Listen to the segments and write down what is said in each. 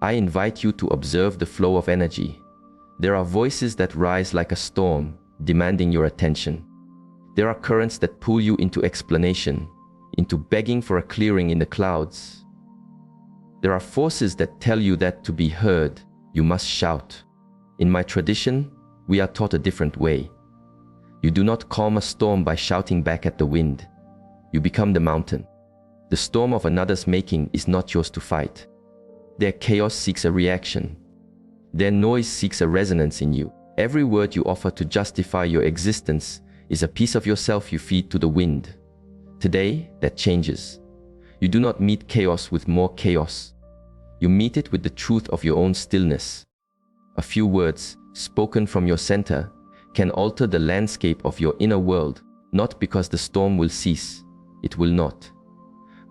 I invite you to observe the flow of energy. There are voices that rise like a storm, demanding your attention. There are currents that pull you into explanation, into begging for a clearing in the clouds. There are forces that tell you that to be heard, you must shout. In my tradition, we are taught a different way. You do not calm a storm by shouting back at the wind. You become the mountain. The storm of another's making is not yours to fight. Their chaos seeks a reaction. Their noise seeks a resonance in you. Every word you offer to justify your existence is a piece of yourself you feed to the wind. Today, that changes. You do not meet chaos with more chaos. You meet it with the truth of your own stillness. A few words, spoken from your center, can alter the landscape of your inner world, not because the storm will cease. It will not.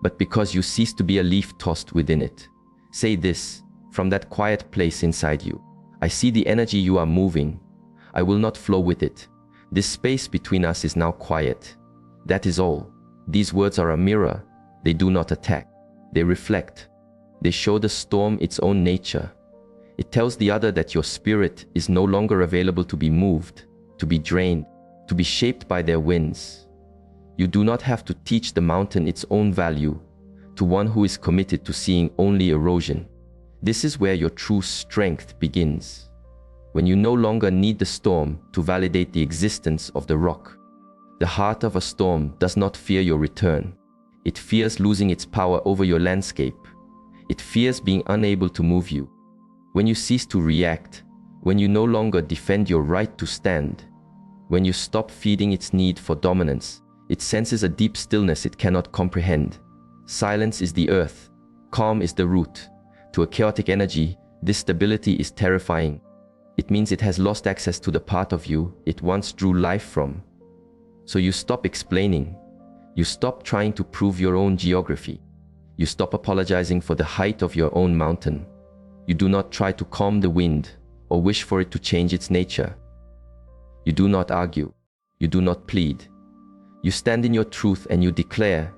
But because you cease to be a leaf tossed within it. Say this, from that quiet place inside you. I see the energy you are moving. I will not flow with it. This space between us is now quiet. That is all. These words are a mirror. They do not attack. They reflect. They show the storm its own nature. It tells the other that your spirit is no longer available to be moved, to be drained, to be shaped by their winds. You do not have to teach the mountain its own value to one who is committed to seeing only erosion. This is where your true strength begins. When you no longer need the storm to validate the existence of the rock. The heart of a storm does not fear your return. It fears losing its power over your landscape. It fears being unable to move you. When you cease to react, when you no longer defend your right to stand, when you stop feeding its need for dominance, it senses a deep stillness it cannot comprehend. Silence is the earth. Calm is the root. To a chaotic energy, this stability is terrifying. It means it has lost access to the part of you it once drew life from. So you stop explaining. You stop trying to prove your own geography. You stop apologizing for the height of your own mountain. You do not try to calm the wind or wish for it to change its nature. You do not argue. You do not plead. You stand in your truth and you declare,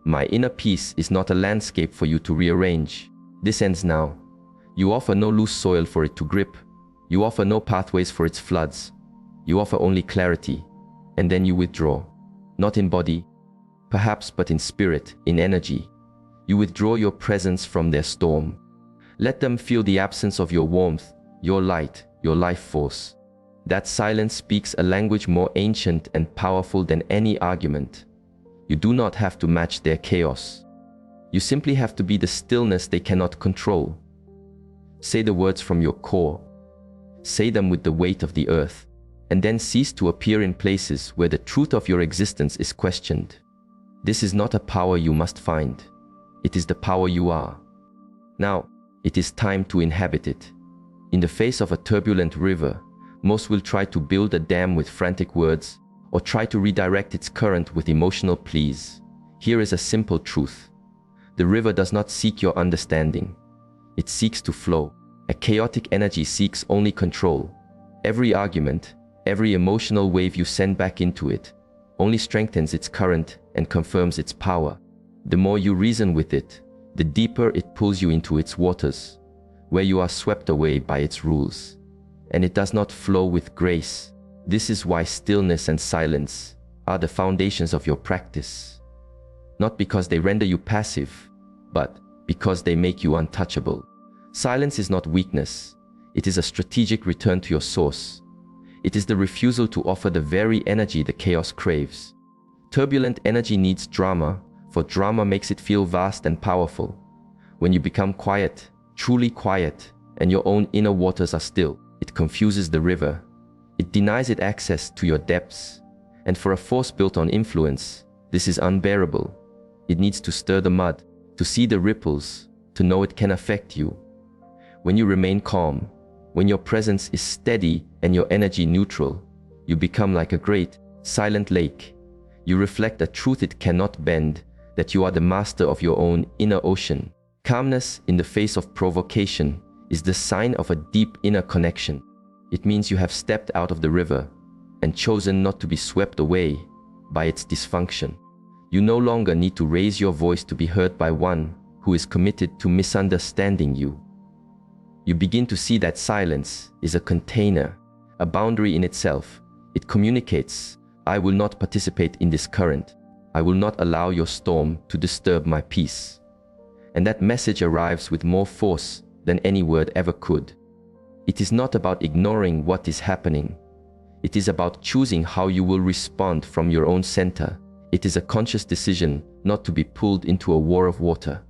my inner peace is not a landscape for you to rearrange. This ends now. You offer no loose soil for it to grip. You offer no pathways for its floods. You offer only clarity. And then you withdraw. Not in body, perhaps, but in spirit, in energy. You withdraw your presence from their storm. Let them feel the absence of your warmth, your light, your life force. That silence speaks a language more ancient and powerful than any argument. You do not have to match their chaos. You simply have to be the stillness they cannot control. Say the words from your core. Say them with the weight of the earth, and then cease to appear in places where the truth of your existence is questioned. This is not a power you must find. It is the power you are. Now, it is time to inhabit it. In the face of a turbulent river, most will try to build a dam with frantic words, or try to redirect its current with emotional pleas. Here is a simple truth. The river does not seek your understanding. It seeks to flow. A chaotic energy seeks only control. Every argument, every emotional wave you send back into it, only strengthens its current and confirms its power. The more you reason with it, the deeper it pulls you into its waters, where you are swept away by its rules. And it does not flow with grace. This is why stillness and silence are the foundations of your practice. Not because they render you passive, but because they make you untouchable. Silence is not weakness. It is a strategic return to your source. It is the refusal to offer the very energy the chaos craves. Turbulent energy needs drama, for drama makes it feel vast and powerful. When you become quiet, truly quiet, and your own inner waters are still, it confuses the river. It denies it access to your depths. And for a force built on influence, this is unbearable. It needs to stir the mud, to see the ripples, to know it can affect you. When you remain calm, when your presence is steady and your energy neutral, you become like a great, silent lake. You reflect a truth it cannot bend, that you are the master of your own inner ocean. Calmness in the face of provocation is the sign of a deep inner connection. It means you have stepped out of the river and chosen not to be swept away by its dysfunction. You no longer need to raise your voice to be heard by one who is committed to misunderstanding you. you begin to see that silence is a container, a boundary in itself. It communicates, I will not participate in this current. I will not allow your storm to disturb my peace. And that message arrives with more force than any word ever could. It is not about ignoring what is happening. It is about choosing how you will respond from your own center. It is a conscious decision not to be pulled into a war of water.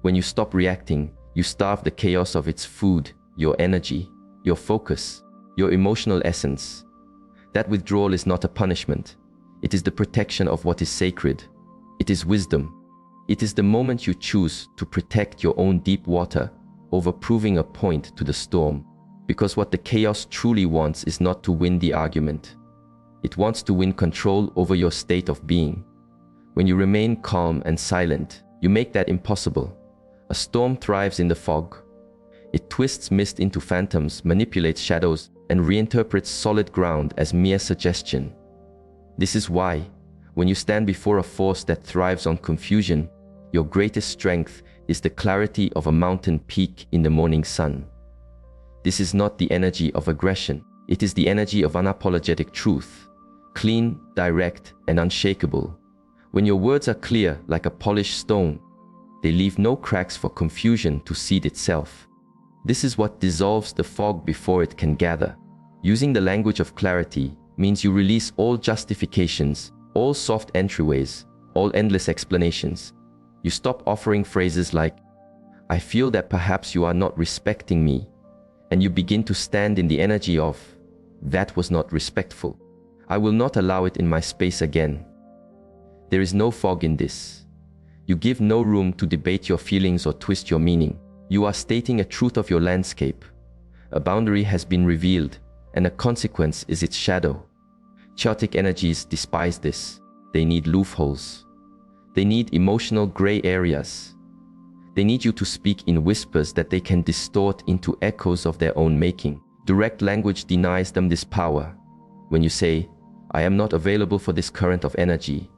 When you stop reacting, you starve the chaos of its food, your energy, your focus, your emotional essence. That withdrawal is not a punishment. It is the protection of what is sacred. It is wisdom. It is the moment you choose to protect your own deep water over proving a point to the storm. Because what the chaos truly wants is not to win the argument. It wants to win control over your state of being. When you remain calm and silent, you make that impossible. A storm thrives in the fog. It twists mist into phantoms, manipulates shadows, and reinterprets solid ground as mere suggestion. This is why, when you stand before a force that thrives on confusion, your greatest strength is the clarity of a mountain peak in the morning sun. This is not the energy of aggression. It is the energy of unapologetic truth, clean, direct, and unshakable. When your words are clear like a polished stone, they leave no cracks for confusion to seed itself. This is what dissolves the fog before it can gather. Using the language of clarity means you release all justifications, all soft entryways, all endless explanations. You stop offering phrases like, I feel that perhaps you are not respecting me, and you begin to stand in the energy of, that was not respectful. I will not allow it in my space again. There is no fog in this. You give no room to debate your feelings or twist your meaning. You are stating a truth of your landscape. A boundary has been revealed, and a consequence is its shadow. Chaotic energies despise this. They need loopholes. They need emotional gray areas. They need you to speak in whispers that they can distort into echoes of their own making. Direct language denies them this power. When you say, I am not available for this current of energy,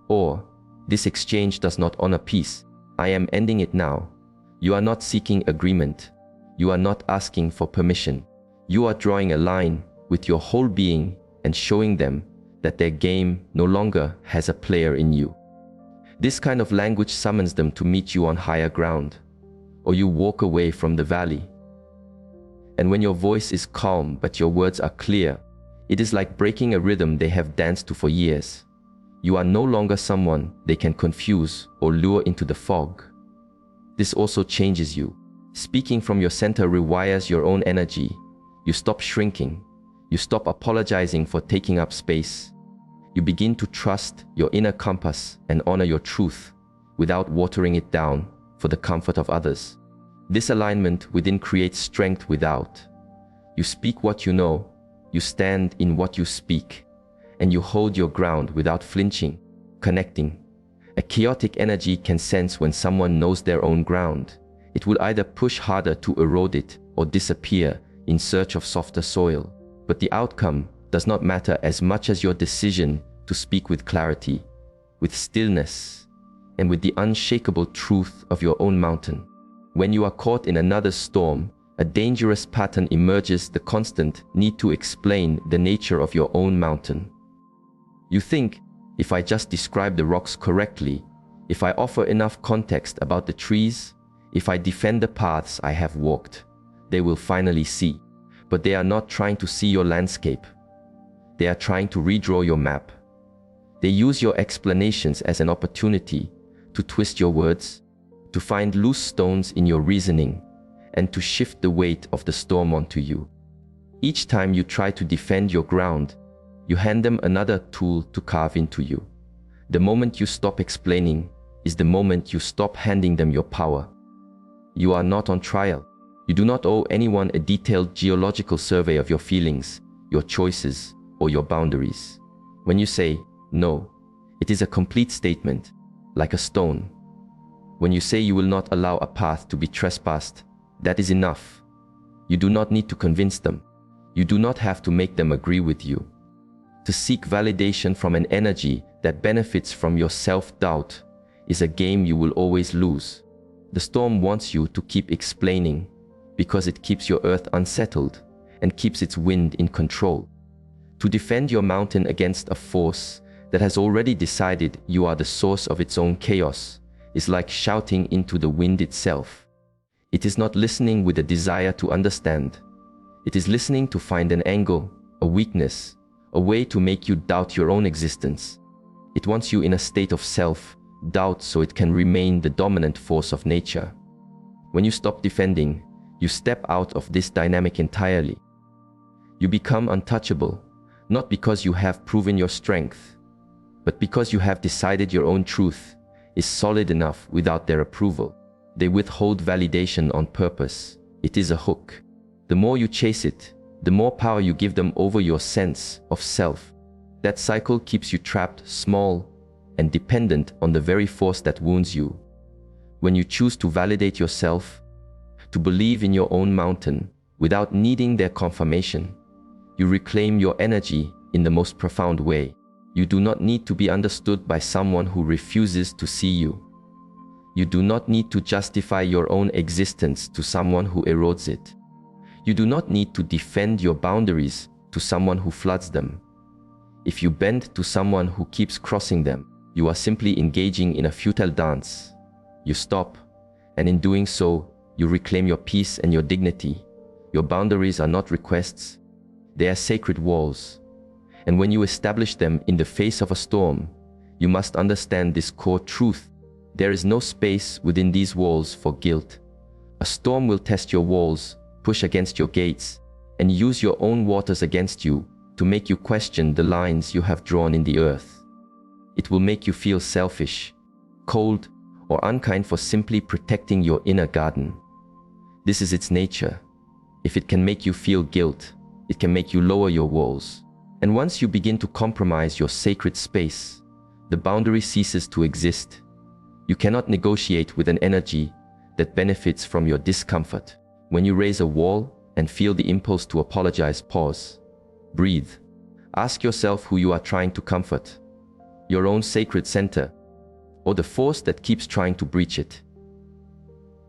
or this exchange does not honor peace, I am ending it now. You are not seeking agreement. You are not asking for permission. You are drawing a line with your whole being and showing them that their game no longer has a player in you. This kind of language summons them to meet you on higher ground, or you walk away from the valley. And when your voice is calm but your words are clear, it is like breaking a rhythm they have danced to for years. You are no longer someone they can confuse or lure into the fog. This also changes you. Speaking from your center rewires your own energy. You stop shrinking. You stop apologizing for taking up space. You begin to trust your inner compass and honor your truth without watering it down for the comfort of others. This alignment within creates strength without. You speak what you know, you stand in what you speak, and you hold your ground without flinching, connecting. A chaotic energy can sense when someone knows their own ground. It will either push harder to erode it or disappear in search of softer soil. But the outcome does not matter as much as your decision to speak with clarity, with stillness, and with the unshakable truth of your own mountain. When you are caught in another storm, a dangerous pattern emerges: the constant need to explain the nature of your own mountain. You think, if I just describe the rocks correctly, if I offer enough context about the trees, if I defend the paths I have walked, they will finally see. But they are not trying to see your landscape. They are trying to redraw your map. They use your explanations as an opportunity to twist your words, to find loose stones in your reasoning, and to shift the weight of the storm onto you. Each time you try to defend your ground, you hand them another tool to carve into you. The moment you stop explaining is the moment you stop handing them your power. You are not on trial. You do not owe anyone a detailed geological survey of your feelings, your choices, or your boundaries. When you say no, it is a complete statement, like a stone. When you say you will not allow a path to be trespassed, that is enough. You do not need to convince them. You do not have to make them agree with you. To seek validation from an energy that benefits from your self-doubt is a game you will always lose. The storm wants you to keep explaining, because it keeps your earth unsettled and keeps its wind in control. To defend your mountain against a force that has already decided you are the source of its own chaos is like shouting into the wind itself. It is not listening with a desire to understand. It is listening to find an angle, a weakness, a way to make you doubt your own existence. It wants you in a state of self-doubt so it can remain the dominant force of nature. When you stop defending, you step out of this dynamic entirely. You become untouchable, not because you have proven your strength, but because you have decided your own truth is solid enough without their approval. They withhold validation on purpose. It is a hook. The more you chase it, the more power you give them over your sense of self. That cycle keeps you trapped, small, and dependent on the very force that wounds you. When you choose to validate yourself, to believe in your own mountain without needing their confirmation, you reclaim your energy in the most profound way. You do not need to be understood by someone who refuses to see you. You do not need to justify your own existence to someone who erodes it. You do not need to defend your boundaries to someone who floods them. If you bend to someone who keeps crossing them, you are simply engaging in a futile dance. You stop, and in doing so, you reclaim your peace and your dignity. Your boundaries are not requests, they are sacred walls. And when you establish them in the face of a storm, you must understand this core truth. There is no space within these walls for guilt. A storm will test your walls, push against your gates, and use your own waters against you to make you question the lines you have drawn in the earth. It will make you feel selfish, cold, or unkind for simply protecting your inner garden. This is its nature. If it can make you feel guilt, it can make you lower your walls. And once you begin to compromise your sacred space, the boundary ceases to exist. You cannot negotiate with an energy that benefits from your discomfort. When you raise a wall and feel the impulse to apologize, pause. Breathe. Ask yourself who you are trying to comfort. Your own sacred center, or the force that keeps trying to breach it.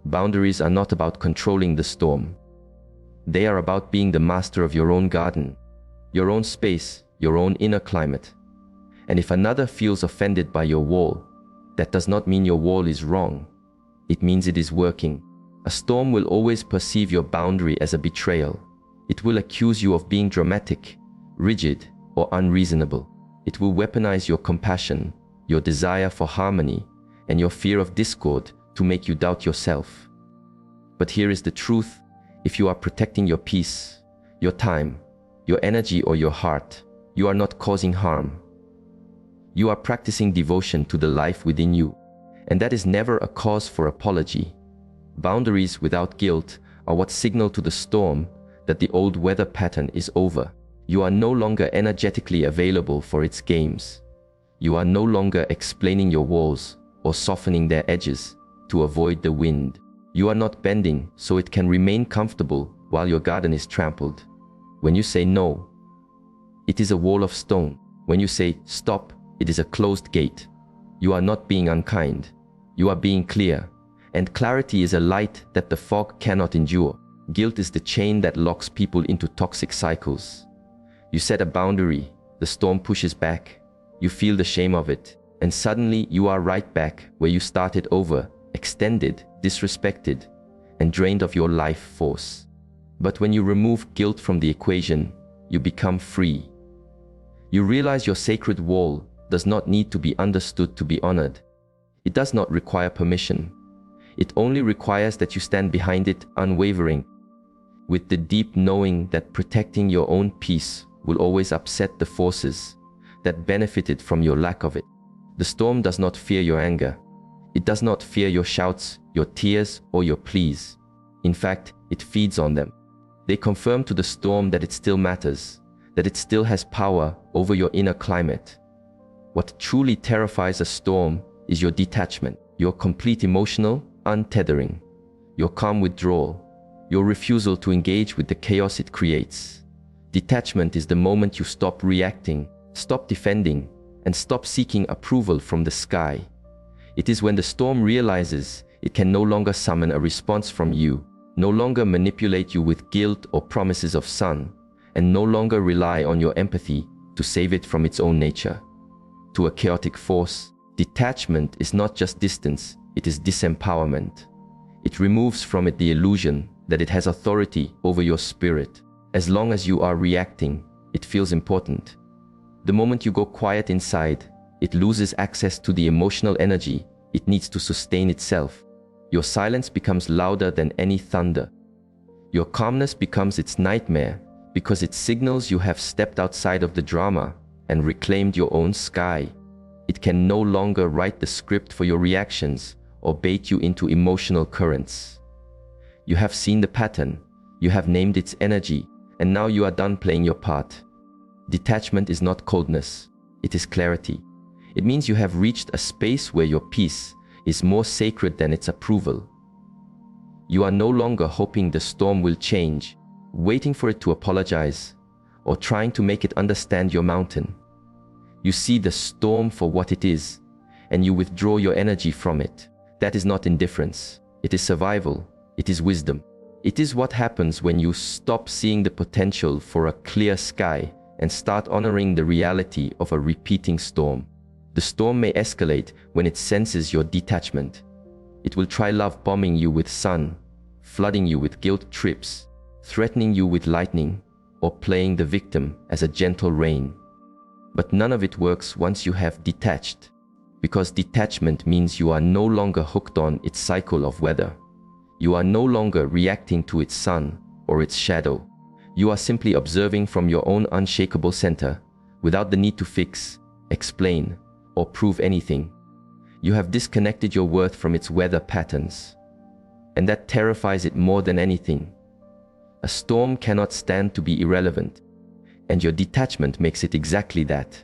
Boundaries are not about controlling the storm. They are about being the master of your own garden, your own space, your own inner climate. And if another feels offended by your wall, that does not mean your wall is wrong. It means it is working. A storm will always perceive your boundary as a betrayal. It will accuse you of being dramatic, rigid, or unreasonable. It will weaponize your compassion, your desire for harmony, and your fear of discord to make you doubt yourself. But here is the truth. If you are protecting your peace, your time, your energy, or your heart, you are not causing harm. You are practicing devotion to the life within you, and that is never a cause for apology. Boundaries without guilt are what signal to the storm that the old weather pattern is over. You are no longer energetically available for its games. You are no longer explaining your walls or softening their edges to avoid the wind. You are not bending so it can remain comfortable while your garden is trampled. When you say no, it is a wall of stone. When you say stop, it is a closed gate. You are not being unkind. You are being clear. And clarity is a light that the fog cannot endure. Guilt is the chain that locks people into toxic cycles. You set a boundary, the storm pushes back. You feel the shame of it, and suddenly you are right back where you started over, extended, disrespected, and drained of your life force. But when you remove guilt from the equation, you become free. You realize your sacred wall does not need to be understood to be honored. It does not require permission. It only requires that you stand behind it unwavering, with the deep knowing that protecting your own peace will always upset the forces that benefited from your lack of it. The storm does not fear your anger. It does not fear your shouts, your tears, or your pleas. In fact, it feeds on them. They confirm to the storm that it still matters, that it still has power over your inner climate. What truly terrifies a storm is your detachment, your complete emotional untethering, your calm withdrawal, your refusal to engage with the chaos it creates. Detachment is the moment you stop reacting, stop defending, and stop seeking approval from the sky. It is when the storm realizes it can no longer summon a response from you, no longer manipulate you with guilt or promises of sun, and no longer rely on your empathy to save it from its own nature. To a chaotic force, detachment is not just distance, it is disempowerment. It removes from it the illusion that it has authority over your spirit. As long as you are reacting, it feels important. The moment you go quiet inside, it loses access to the emotional energy it needs to sustain itself. Your silence becomes louder than any thunder. Your calmness becomes its nightmare because it signals you have stepped outside of the drama and reclaimed your own sky. It can no longer write the script for your reactions or bait you into emotional currents. You have seen the pattern, you have named its energy, and now you are done playing your part. Detachment is not coldness, it is clarity. It means you have reached a space where your peace is more sacred than its approval. You are no longer hoping the storm will change, waiting for it to apologize, or trying to make it understand your mountain. You see the storm for what it is, and you withdraw your energy from it. That is not indifference. It is survival. It is wisdom. It is what happens when you stop seeing the potential for a clear sky and start honoring the reality of a repeating storm. The storm may escalate when it senses your detachment. It will try love bombing you with sun, flooding you with guilt trips, threatening you with lightning, or playing the victim as a gentle rain. But none of it works once you have detached, because detachment means you are no longer hooked on its cycle of weather. You are no longer reacting to its sun or its shadow. You are simply observing from your own unshakable center, without the need to fix, explain, or prove anything. You have disconnected your worth from its weather patterns. And that terrifies it more than anything. A storm cannot stand to be irrelevant, and your detachment makes it exactly that.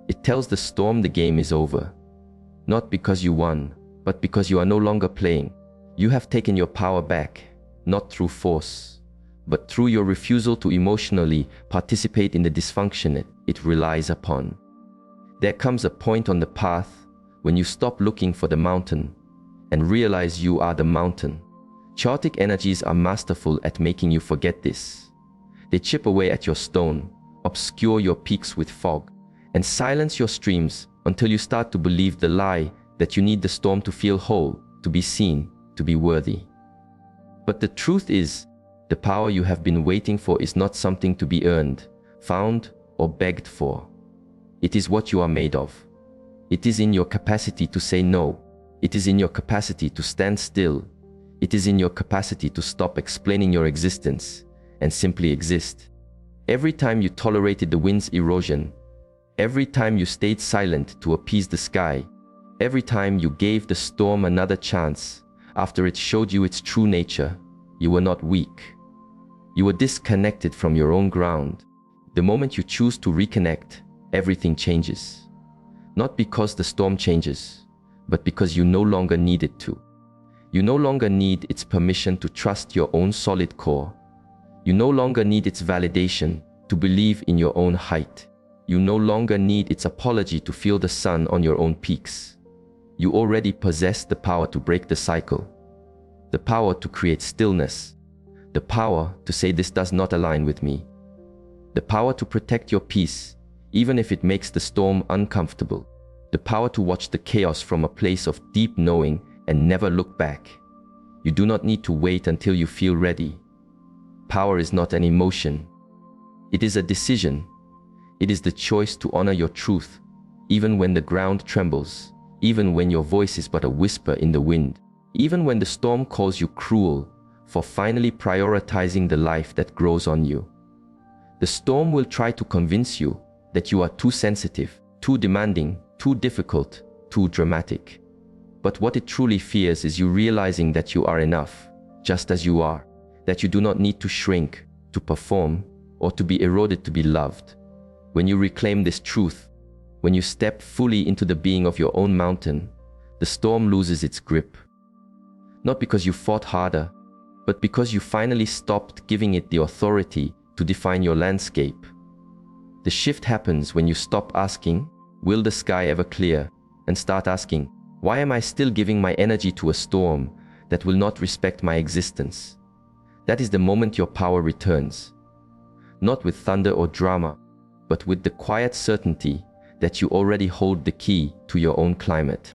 It tells the storm the game is over. Not because you won, but because you are no longer playing. You have taken your power back, not through force, but through your refusal to emotionally participate in the dysfunction it relies upon. There comes a point on the path when you stop looking for the mountain and realize you are the mountain. Chaotic energies are masterful at making you forget this. They chip away at your stone, obscure your peaks with fog, and silence your streams until you start to believe the lie that you need the storm to feel whole, to be seen, to be worthy. But the truth is, the power you have been waiting for is not something to be earned, found, or begged for. It is what you are made of. It is in your capacity to say no. It is in your capacity to stand still. It is in your capacity to stop explaining your existence and simply exist. Every time you tolerated the wind's erosion, every time you stayed silent to appease the sky, every time you gave the storm another chance after it showed you its true nature, you were not weak. You were disconnected from your own ground. The moment you choose to reconnect, everything changes. Not because the storm changes, but because you no longer need it to. You no longer need its permission to trust your own solid core. You no longer need its validation to believe in your own height. You no longer need its apology to feel the sun on your own peaks. You already possess the power to break the cycle, the power to create stillness, the power to say this does not align with me, the power to protect your peace even if it makes the storm uncomfortable, the power to watch the chaos from a place of deep knowing and never look back. You do not need to wait until you feel ready. Power is not an emotion. It is a decision. It is the choice to honor your truth, even when the ground trembles, even when your voice is but a whisper in the wind, even when the storm calls you cruel for finally prioritizing the life that grows on you. The storm will try to convince you that you are too sensitive, too demanding, too difficult, too dramatic. But what it truly fears is you realizing that you are enough, just as you are, that you do not need to shrink, to perform, or to be eroded to be loved. When you reclaim this truth, when you step fully into the being of your own mountain, the storm loses its grip. Not because you fought harder, but because you finally stopped giving it the authority to define your landscape. The shift happens when you stop asking, will the sky ever clear, and start asking, why am I still giving my energy to a storm that will not respect my existence? That is the moment your power returns. Not with thunder or drama, but with the quiet certainty that you already hold the key to your own climate.